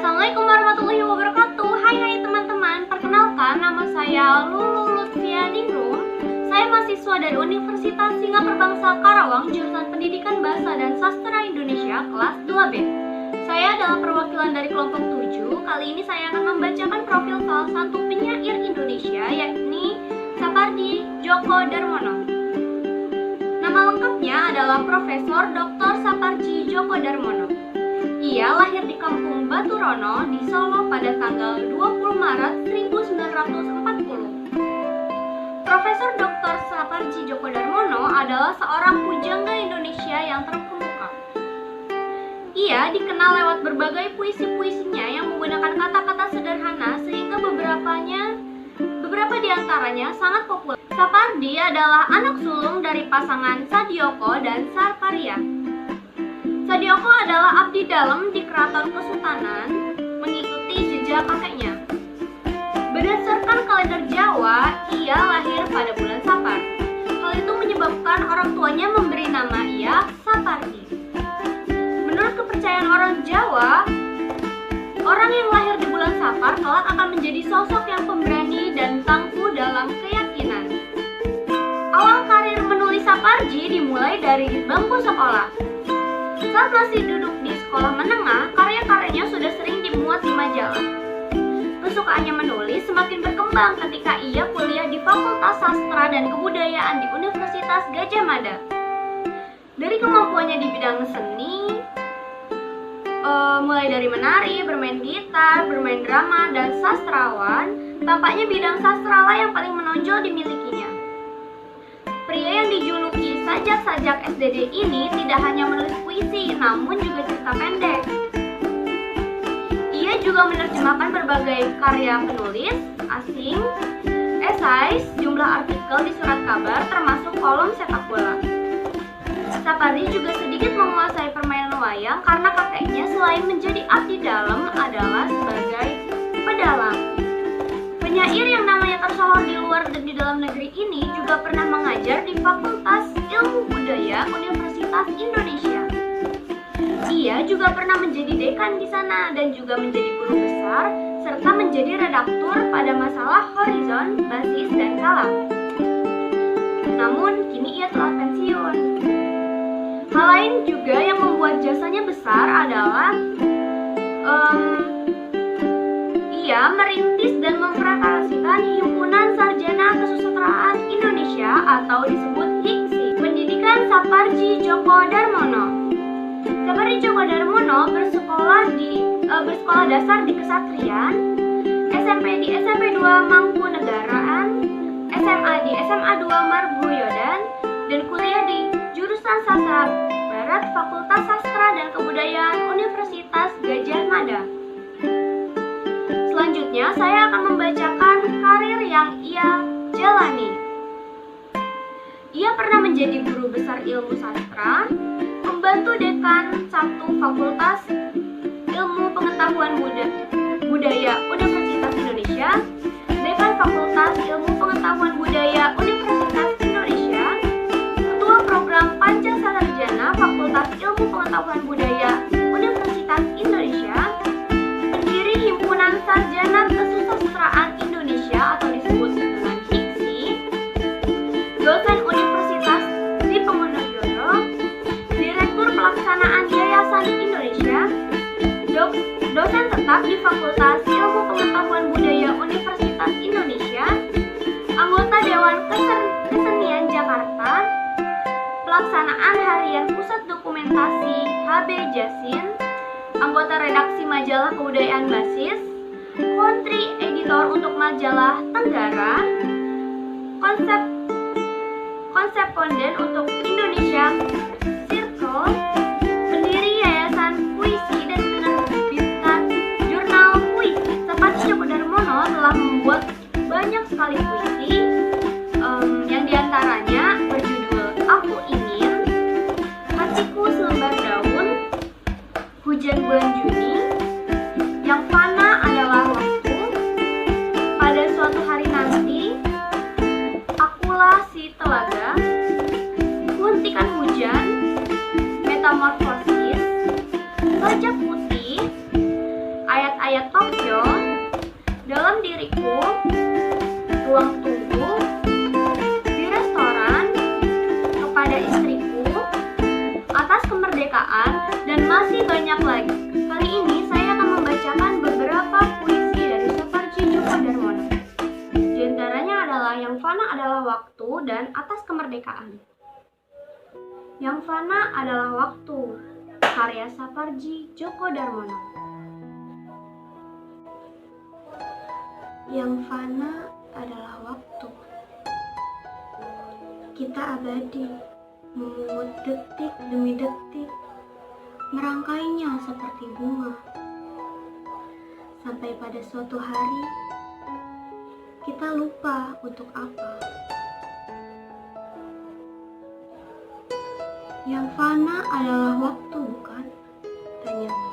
Assalamualaikum warahmatullahi wabarakatuh. Hai teman-teman, perkenalkan nama saya Lulu Lutfia Ningrum. Saya mahasiswa dari Universitas Singapura Bangsa Karawang, jurusan Pendidikan Bahasa dan Sastra Indonesia kelas 2B. Saya adalah perwakilan dari kelompok 7. Kali ini saya akan membacakan profil salah satu penyair Indonesia, yakni Sapardi Djoko Darmono. Nama lengkapnya adalah Profesor Dr. Sapardi Djoko Darmono. Ia lahir di Kampung Baturono di Solo pada tanggal 20 Maret 1940. Profesor Dr. Sapardi Djoko Darmono adalah seorang pujangga Indonesia yang terkemuka. Ia dikenal lewat berbagai puisi-puisinya yang menggunakan kata-kata sederhana sehingga beberapa di antaranya sangat populer. Sapardi adalah anak sulung dari pasangan Sadioko dan Sarparia. Sadioko adalah abdi dalam di Keraton Kesultanan, mengikuti jejak kakeknya. Berdasarkan kalender Jawa, ia lahir pada bulan Sapar. Hal itu menyebabkan orang tuanya memberi nama ia Sapardi. Menurut kepercayaan orang Jawa, orang yang lahir di bulan Sapar kelak akan menjadi sosok yang pemberani dan tangguh dalam keyakinan. Awal karir menulis Sapardi dimulai dari bangku sekolah. Saat masih duduk di sekolah menengah, karya-karyanya sudah sering dimuat di majalah. Kesukaannya menulis semakin berkembang ketika ia kuliah di Fakultas Sastra dan Kebudayaan di Universitas Gadjah Mada. Dari kemampuannya di bidang seni, mulai dari menari, bermain gitar, bermain drama, dan sastrawan, tampaknya bidang sastralah yang paling menonjol dimilikinya. Pria yang dijuluki sajak-sajak SDD ini tidak hanya menulis puisi, namun juga cerita pendek. Ia juga menerjemahkan berbagai karya penulis asing, esai, sejumlah artikel di surat kabar, termasuk kolom sepak bola. Sapardi juga sedikit menguasai permainan wayang karena kakeknya selain menjadi abdi dalam adalah sebagai pedalang. Penyair yang namanya tersohor di luar dan di dalam negeri ini juga pernah mengajar di Fakultas Ilmu Budaya Universitas Indonesia. Ia juga pernah menjadi dekan di sana dan juga menjadi guru besar serta menjadi redaktur pada masalah Horizon, Basis, dan Kalam. Namun kini ia telah pensiun. Hal lain juga yang membuat jasanya besar adalah ia merintis dan memprakarsitkan Himpunan Sarjana Kesusastraan Indonesia atau disebut HIKSI. Pendidikan Sapardi Djoko Darmono. Sapardi Djoko Darmono bersekolah dasar di Kesatrian, SMP di SMP 2 Mangkunegaran, SMA di SMA 2 Margoyodan, dan kuliah di jurusan Sastra Barat Fakultas Sastra dan Kebudayaan Universitas Gadjah Mada. Selanjutnya, saya akan membacakan karir yang ia jalani. Ia pernah menjadi guru besar ilmu sastra, membantu dekan 1 Fakultas Ilmu Pengetahuan Budaya Universitas Indonesia, dekan Fakultas Ilmu Pengetahuan Budaya Universitas Indonesia, ketua program Pancasarjana Fakultas Ilmu Pengetahuan Budaya Universitas Indonesia, pendiri Himpunan Sarjana Kesusastraan Indonesia atau disebut dengan HIKSI, dosen Universitas Diponegoro, direktur pelaksanaan Yayasan Indonesia, dosen tetap di Fakultas Ilmu Pengetahuan Budaya Universitas Indonesia, anggota Dewan Kesenian Jakarta, pelaksanaan harian Pusat Dokumentasi HB Jasin, anggota redaksi majalah Kebudayaan Basis, country editor untuk majalah Tenggara, konsepponden untuk Indonesia Circle, pendiri Yayasan Puisi dan menerbitkan jurnal puisi. Sapardi Djoko Darmono telah membuat banyak sekali puisi, yang diantaranya berjudul Aku Ingin, Hatiku Selembar Daun, Hujan Bulan Juni, Yang Fana Adalah Waktu, Pada Suatu Hari Nanti, Akulah Si Telaga, Huntikan Hujan, buku, ruang tunggu, di restoran, kepada istriku, atas kemerdekaan, dan masih banyak lagi. Kali ini saya akan membacakan beberapa puisi dari Sapardi Djoko Darmono. Di antaranya adalah Yang Fana Adalah Waktu dan Atas Kemerdekaan. Yang Fana Adalah Waktu, karya Sapardi Djoko Darmono. Yang fana adalah waktu. Kita abadi, memungut detik demi detik, merangkainya seperti bunga. Sampai pada suatu hari, kita lupa untuk apa. Yang fana adalah waktu, bukan? Tanyamu.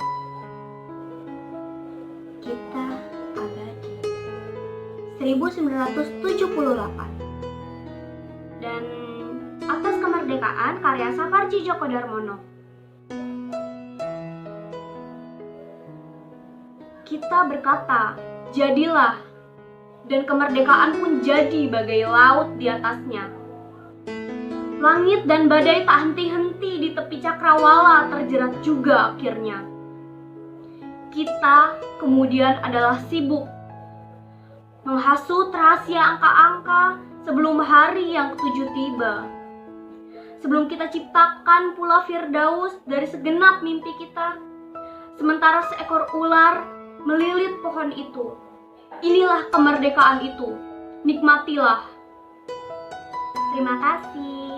Kita abadi. 1978. Dan Atas Kemerdekaan, karya Sapardi Djoko Darmono. Kita berkata, jadilah, dan kemerdekaan pun jadi bagai laut di atasnya. Langit dan badai tak henti-henti di tepi cakrawala terjerat juga akhirnya. Kita kemudian adalah sibuk menghasut rahasia angka-angka sebelum hari yang ketujuh tiba. Sebelum kita ciptakan pula Firdaus dari segenap mimpi kita, sementara seekor ular melilit pohon itu. Inilah kemerdekaan itu, nikmatilah. Terima kasih.